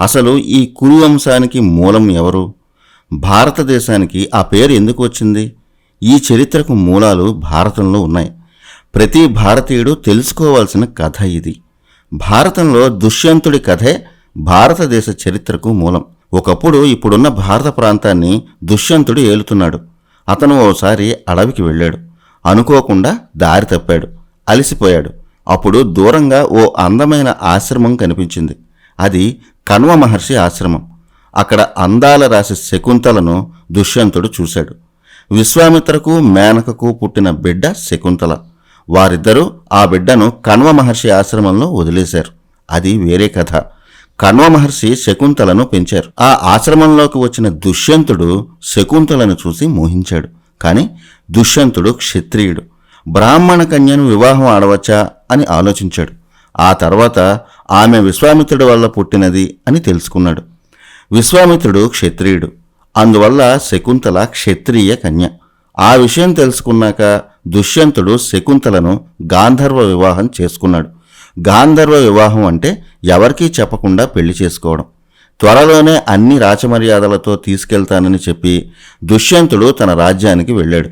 అసలు ఈ కురు వంశానికి మూలం ఎవరు? భారతదేశానికి ఆ పేరు ఎందుకు వచ్చింది? ఈ చరిత్రకు మూలాలు భారతంలో ఉన్నాయి. ప్రతి భారతీయుడు తెలుసుకోవాల్సిన కథ ఇది. భారతంలో దుష్యంతుడి కథే భారతదేశ చరిత్రకు మూలం. ఒకప్పుడు ఇప్పుడున్న భారత ప్రాంతాన్ని దుష్యంతుడు ఏలుతున్నాడు. అతను ఓసారి అడవికి వెళ్ళాడు. అనుకోకుండా దారి తప్పాడు. అలసిపోయాడు. అప్పుడు దూరంగా ఓ అందమైన ఆశ్రమం కనిపించింది. అది కణ్వ మహర్షి ఆశ్రమం. అక్కడ అందాల రాశి శకుంతలను దుష్యంతుడు చూశాడు. విశ్వామిత్రకు మేనకకు పుట్టిన బిడ్డ శకుంతల. వారిద్దరూ ఆ బిడ్డను కణ్వ మహర్షి ఆశ్రమంలో వదిలేశారు. అది వేరే కథ. కణ్వ మహర్షి శకుంతలను పెంచారు. ఆ ఆశ్రమంలోకి వచ్చిన దుష్యంతుడు శకుంతలను చూసి మోహించాడు. కాని దుష్యంతుడు క్షత్రియుడు. బ్రాహ్మణ కన్యను వివాహం ఆడవచ్చా అని ఆలోచించాడు. ఆ తర్వాత ఆమె విశ్వామిత్రుడి వల్ల పుట్టినది అని తెలుసుకున్నాడు. విశ్వామిత్రుడు క్షత్రియుడు. అందువల్ల శకుంతల క్షత్రియ కన్య. ఆ విషయం తెలుసుకున్నాక దుష్యంతుడు శకుంతలను గాంధర్వ వివాహం చేసుకున్నాడు. గాంధర్వ వివాహం అంటే ఎవరికీ చెప్పకుండా పెళ్లి చేసుకోవడం. త్వరలోనే అన్ని రాచమర్యాదలతో తీసుకెళ్తానని చెప్పి దుష్యంతుడు తన రాజ్యానికి వెళ్ళాడు.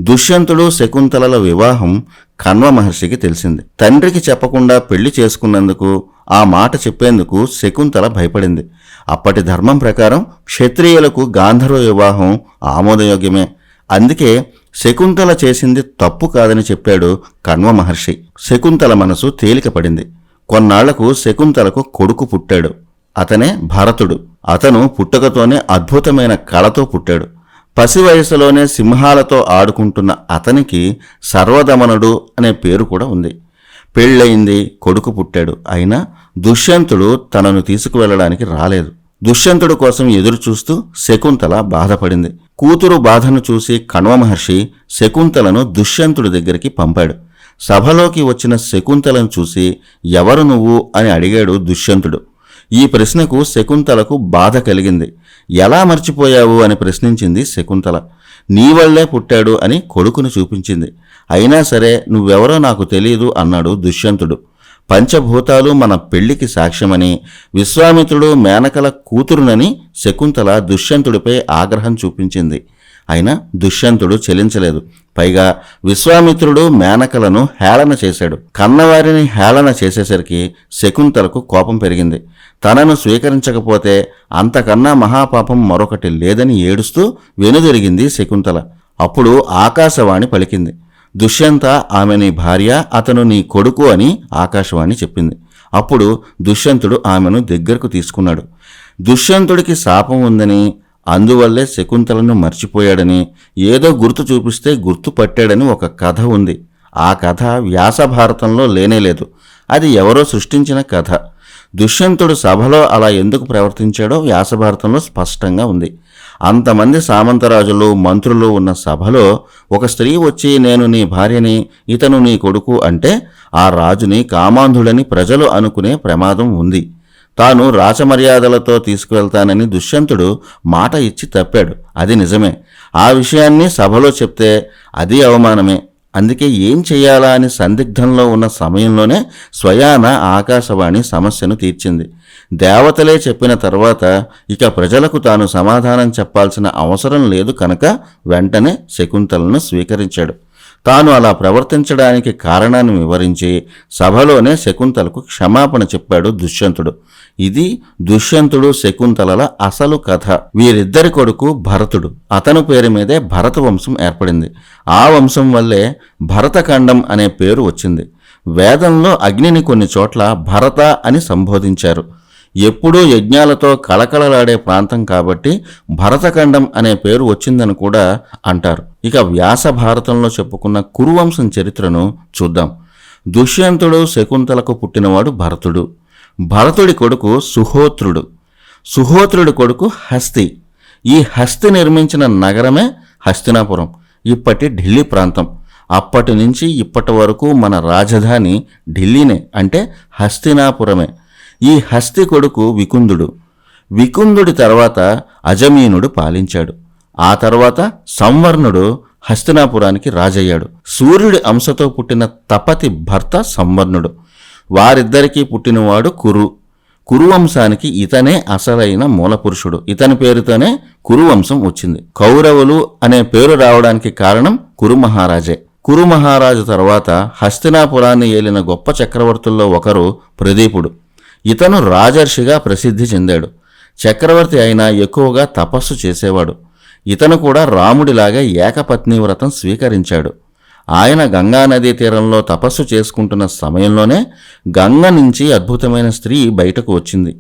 దుష్యంతుడు శకుంతలల వివాహం కణ్వ మహర్షికి తెలిసింది. తండ్రికి చెప్పకుండా పెళ్లి చేసుకున్నందుకు, ఆ మాట చెప్పేందుకు శకుంతల భయపడింది. అప్పటి ధర్మం ప్రకారం క్షత్రియులకు గాంధర్వ వివాహం ఆమోదయోగ్యమే. అందుకే శకుంతల చేసింది తప్పు కాదని చెప్పాడు కణ్వ మహర్షి. శకుంతల మనసు తేలికపడింది. కొన్నాళ్లకు శకుంతలకు కొడుకు పుట్టాడు. అతనే భరతుడు. అతను పుట్టుకతోనే అద్భుతమైన కళతో పుట్టాడు. పసి వయసులోనే సింహాలతో ఆడుకుంటున్న అతనికి సర్వదమనుడు అనే పేరు కూడా ఉంది. పెళ్ళయింది, కొడుకు పుట్టాడు. అయినా దుష్యంతుడు తనను తీసుకువెళ్ళడానికి రాలేదు. దుష్యంతుడు కోసం ఎదురుచూస్తూ శకుంతల బాధపడింది. కూతురు బాధను చూసి కణ్వ మహర్షి శకుంతలను దుష్యంతుడి దగ్గరికి పంపాడు. సభలోకి వచ్చిన శకుంతలను చూసి ఎవరు నువ్వు అని అడిగాడు దుష్యంతుడు. ఈ ప్రశ్నకు శకుంతలకు బాధ కలిగింది. ఎలా మర్చిపోయావు అని ప్రశ్నించింది శకుంతల. నీ వల్లే పుట్టాడు అని కొడుకును చూపించింది. అయినా సరే నువ్వెవరో నాకు తెలియదు అన్నాడు దుష్యంతుడు. పంచభూతాలు మన పెళ్లికి సాక్ష్యమని, విశ్వామిత్రుడు మేనకల కూతురునని శకుంతల దుష్యంతుడిపై ఆగ్రహం చూపించింది. అయినా దుష్యంతుడు చెలించలేదు. పైగా విశ్వామిత్రుడు మేనకలను హేళన చేశాడు. కన్నవారిని హేళన చేసేసరికి శకుంతలకు కోపం పెరిగింది. తనను స్వీకరించకపోతే అంతకన్నా మహాపాపం మరొకటి లేదని ఏడుస్తూ వెనుదిరిగింది శకుంతల. అప్పుడు ఆకాశవాణి పలికింది. దుష్యంత ఆమె నీ భార్య, అతను నీ కొడుకు అని ఆకాశవాణి చెప్పింది. అప్పుడు దుష్యంతుడు ఆమెను దగ్గరకు తీసుకున్నాడు. దుష్యంతుడికి శాపం ఉందని, అందువల్లే శకుంతలను మర్చిపోయాడని, ఏదో గుర్తు చూపిస్తే గుర్తు పట్టాడని ఒక కథ ఉంది. ఆ కథ వ్యాసభారతంలో లేనేలేదు. అది ఎవరో సృష్టించిన కథ. దుష్యంతుడు సభలో అలా ఎందుకు ప్రవర్తించాడో వ్యాసభారతంలో స్పష్టంగా ఉంది. అంతమంది సామంతరాజులు, మంత్రులు ఉన్న సభలో ఒక స్త్రీ వచ్చి నేను నీ భార్యని, ఇతను నీ కొడుకు అంటే ఆ రాజుని కామాంధుడని ప్రజలు అనుకునే ప్రమాదం ఉంది. తాను రాచమర్యాదలతో తీసుకువెళ్తానని దుష్యంతుడు మాట ఇచ్చి తప్పాడు. అది నిజమే. ఆ విషయాన్ని సభలో చెప్తే అది అవమానమే. అందుకే ఏం చెయ్యాలా అని సందిగ్ధంలో ఉన్న సమయంలోనే స్వయాన ఆకాశవాణి సమస్యను తీర్చింది. దేవతలే చెప్పిన తర్వాత ఇక ప్రజలకు తాను సమాధానం చెప్పాల్సిన అవసరం లేదు కనుక వెంటనే శకుంతలను స్వీకరించాడు. తాను అలా ప్రవర్తించడానికి కారణాన్ని వివరించి సభలోనే శకుంతలకు క్షమాపణ చెప్పాడు దుష్యంతుడు. ఇది దుష్యంతుడు శకుంతలల అసలు కథ. వీరిద్దరి కొడుకు భరతుడు. అతను పేరు మీదే భరత వంశం ఏర్పడింది. ఆ వంశం వల్లే భరతఖండం అనే పేరు వచ్చింది. వేదంలో అగ్నిని కొన్ని చోట్ల భరత అని సంబోధించారు. ఎప్పుడూ యజ్ఞాలతో కళకళలాడే ప్రాంతం కాబట్టి భరతఖండం అనే పేరు వచ్చిందని కూడా అంటారు. ఇక వ్యాస భారతంలో చెప్పుకున్న కురువంశం చరిత్రను చూద్దాం. దుష్యంతుడు శకుంతలకు పుట్టినవాడు భరతుడు. భరతుడి కొడుకు సుహోత్రుడు. సుహోత్రుడి కొడుకు హస్తి. ఈ హస్తి నిర్మించిన నగరమే హస్తినాపురం, ఇప్పటి ఢిల్లీ ప్రాంతం. అప్పటి నుంచి ఇప్పటి వరకు మన రాజధాని ఢిల్లీనే, అంటే హస్తినాపురమే. ఈ హస్తి కొడుకు వికుందుడు. వికుందుడి తర్వాత అజమీనుడు పాలించాడు. ఆ తర్వాత సంవర్ణుడు హస్తినాపురానికి రాజయ్యాడు. సూర్యుడి అంశతో పుట్టిన తపతి భర్త సంవర్ణుడు. వారిద్దరికీ పుట్టినవాడు కురు. కురువంశానికి ఇతనే అసలైన మూలపురుషుడు. ఇతని పేరుతోనే కురువంశం వచ్చింది. కౌరవులు అనే పేరు రావడానికి కారణం కురు మహారాజే. కురు మహారాజు తర్వాత హస్తినాపురాన్ని ఏలిన గొప్ప చక్రవర్తుల్లో ఒకరు ప్రదీపుడు. ఇతను రాజర్షిగా ప్రసిద్ధి చెందాడు. చక్రవర్తి అయినా ఎక్కువగా తపస్సు చేసేవాడు. ఇతను కూడా రాముడిలాగా ఏకపత్ని వ్రతం స్వీకరించాడు. ఆయన గంగానదీ తీరంలో తపస్సు చేసుకుంటున్న సమయంలోనే గంగ నుంచి అద్భుతమైన స్త్రీ బయటకు వచ్చింది.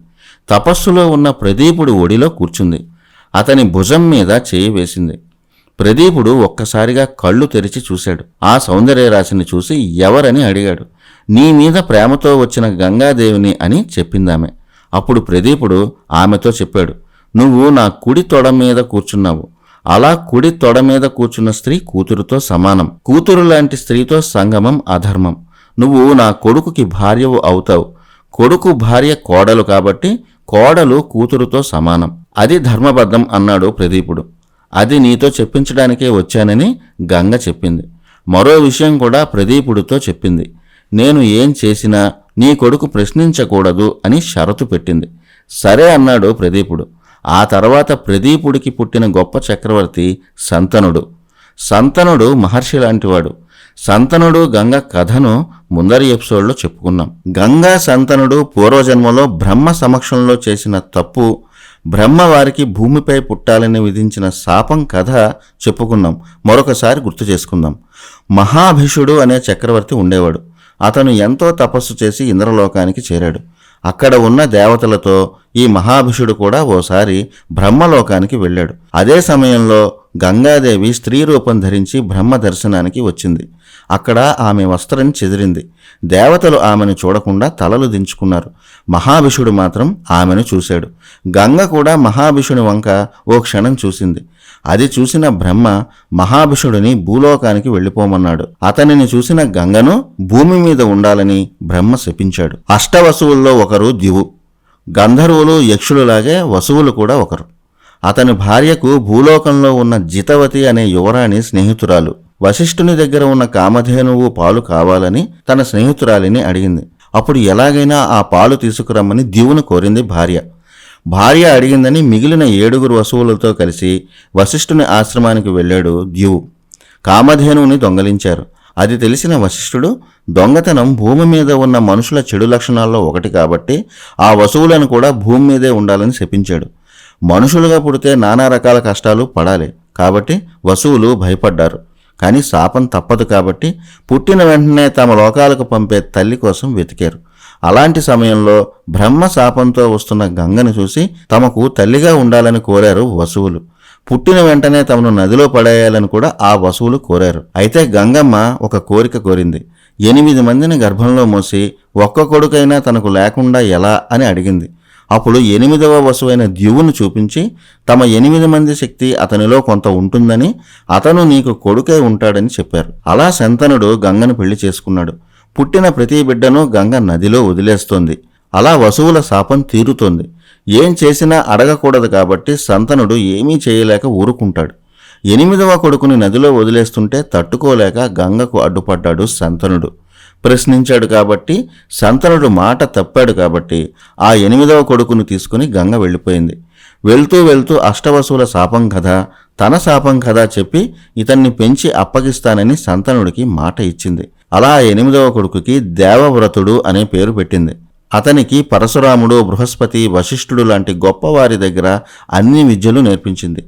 తపస్సులో ఉన్న ప్రదీపుడు ఒడిలో కూర్చుంది. అతని భుజం మీద చేయి వేసింది. ప్రదీపుడు ఒక్కసారిగా కళ్ళు తెరిచి చూశాడు. ఆ సౌందర్యరాశిని చూసి ఎవరని అడిగాడు. నీ మీద ప్రేమతో వచ్చిన గంగాదేవిని అని చెప్పిందామె. అప్పుడు ప్రదీపుడు ఆమెతో చెప్పాడు, నువ్వు నా కుడి తొడ మీద కూర్చున్నావు. అలా కుడి తొడ మీద కూర్చున్న స్త్రీ కూతురుతో సమానం. కూతురు లాంటి స్త్రీతో సంగమం అధర్మం. నువ్వు నా కొడుకుకి భార్యవు అవుతావు. కొడుకు భార్య కోడలు కాబట్టి కోడలు కూతురుతో సమానం. అది ధర్మబద్ధం అన్నాడు ప్రదీపుడు. అది నీతో చెప్పించడానికే వచ్చానని గంగ చెప్పింది. మరో విషయం కూడా ప్రదీపుడితో చెప్పింది. నేను ఏం చేసినా నీ కొడుకు ప్రశ్నించకూడదు అని షరతు పెట్టింది. సరే అన్నాడు ప్రదీపుడు. ఆ తర్వాత ప్రదీపుడికి పుట్టిన గొప్ప చక్రవర్తి సంతనుడు. సంతనుడు మహర్షి లాంటివాడు. సంతనుడు గంగ కథను ముందరి ఎపిసోడ్లో చెప్పుకున్నాం. గంగా సంతనుడు పూర్వజన్మలో బ్రహ్మ సమక్షంలో చేసిన తప్పు, బ్రహ్మ వారికి భూమిపై పుట్టాలని విధించిన శాపం కథ చెప్పుకున్నాం. మరొకసారి గుర్తు చేసుకుందాం. మహాభిషుడు అనే చక్రవర్తి ఉండేవాడు. అతను ఎంతో తపస్సు చేసి ఇంద్రలోకానికి చేరాడు. అక్కడ ఉన్న దేవతలతో ఈ మహాభిషుడు కూడా ఓసారి బ్రహ్మలోకానికి వెళ్ళాడు. అదే సమయంలో గంగాదేవి స్త్రీ రూపం ధరించి బ్రహ్మ దర్శనానికి వచ్చింది. అక్కడ ఆమె వస్త్రం చెదిరింది. దేవతలు ఆమెను చూడకుండా తలలు దించుకున్నారు. మహాభిషుడు మాత్రం ఆమెను చూశాడు. గంగ కూడా మహాభిషుని వంక ఓ క్షణం చూసింది. అది చూసిన బ్రహ్మ మహాభిషుడిని భూలోకానికి వెళ్ళిపోమన్నాడు. అతనిని చూసిన గంగను భూమి మీద ఉండాలని బ్రహ్మ శపించాడు. అష్టవసువుల్లో ఒకరు దివు. గంధర్వులు యక్షులులాగే వసువులు కూడా ఒకరు. అతని భార్యకు భూలోకంలో ఉన్న జితవతి అనే యువరాణి స్నేహితురాలు. వశిష్ఠుని దగ్గర ఉన్న కామధేనువు పాలు కావాలని తన స్నేహితురాలిని అడిగింది. అప్పుడు ఎలాగైనా ఆ పాలు తీసుకురమ్మని దివును కోరింది భార్య. భార్య అడిగిందని మిగిలిన 7 వసువులతో కలిసి వశిష్ఠుని ఆశ్రమానికి వెళ్ళాడు దివు. కామధేనువుని దొంగలించారు. అది తెలిసిన వశిష్ఠుడు దొంగతనం భూమి మీద ఉన్న మనుషుల చెడు లక్షణాల్లో ఒకటి కాబట్టి ఆ వసువులను కూడా భూమి మీదే ఉండాలని శపించాడు. మనుషులుగా పుడితే నానా రకాల కష్టాలు పడాలి కాబట్టి వసువులు భయపడ్డారు. కానీ శాపం తప్పదు కాబట్టి పుట్టిన వెంటనే తమ లోకాలకు పంపే తల్లి కోసం వెతికారు. అలాంటి సమయంలో బ్రహ్మ శాపంతో వస్తున్న గంగను చూసి తమకు తల్లిగా ఉండాలని కోరారు వసువులు. పుట్టిన వెంటనే తమను నదిలో పడేయాలని కూడా ఆ వసువులు కోరారు. అయితే గంగమ్మ ఒక కోరిక కోరింది. 8 మందిని గర్భంలో మోసి ఒక్క కొడుకైనా తనకు లేకుండా ఎలా అని అడిగింది. అప్పుడు 8వ వసువైన ద్యువును చూపించి తమ 8 మంది శక్తి అతనిలో కొంత ఉంటుందని, అతను నీకు కొడుకై ఉంటాడని చెప్పారు. అలా శంతనుడు గంగను పెళ్లి చేసుకున్నాడు. పుట్టిన ప్రతి బిడ్డను గంగ నదిలో వదిలేస్తోంది. అలా వసువుల శాపం తీరుతోంది. ఏం చేసినా అడగకూడదు కాబట్టి సంతనుడు ఏమీ చేయలేక ఊరుకుంటాడు. 8వ కొడుకుని నదిలో వదిలేస్తుంటే తట్టుకోలేక గంగకు అడ్డుపడ్డాడు సంతనుడు. ప్రశ్నించాడు కాబట్టి, సంతనుడు మాట తప్పాడు కాబట్టి ఆ 8వ కొడుకును తీసుకుని గంగ వెళ్ళిపోయింది. వెళ్తూ వెళ్తూ అష్టవసువుల శాపం కథ, తన శాపం కథ చెప్పి ఇతన్ని పెంచి అప్పగిస్తానని సంతనుడికి మాట ఇచ్చింది. అలా 8వ కొడుకుకి దేవవ్రతుడు అనే పేరు పెట్టింది. అతనికి పరశురాముడు, బృహస్పతి, వశిష్ఠుడు లాంటి గొప్పవారి దగ్గర అన్ని విద్యలు నేర్పించింది.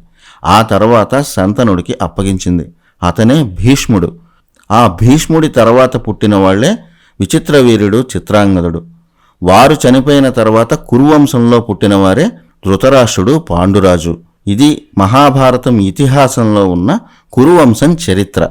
ఆ తర్వాత సంతనుడికి అప్పగించింది. అతనే భీష్ముడు. ఆ భీష్ముడి తర్వాత పుట్టిన వాళ్లే విచిత్రవీరుడు, చిత్రాంగదుడు. వారు చనిపోయిన తర్వాత కురువంశంలో పుట్టినవారే ధృతరాష్ట్రుడు, పాండురాజు. ఇది మహాభారతం ఇతిహాసంలో ఉన్న కురువంశం చరిత్ర.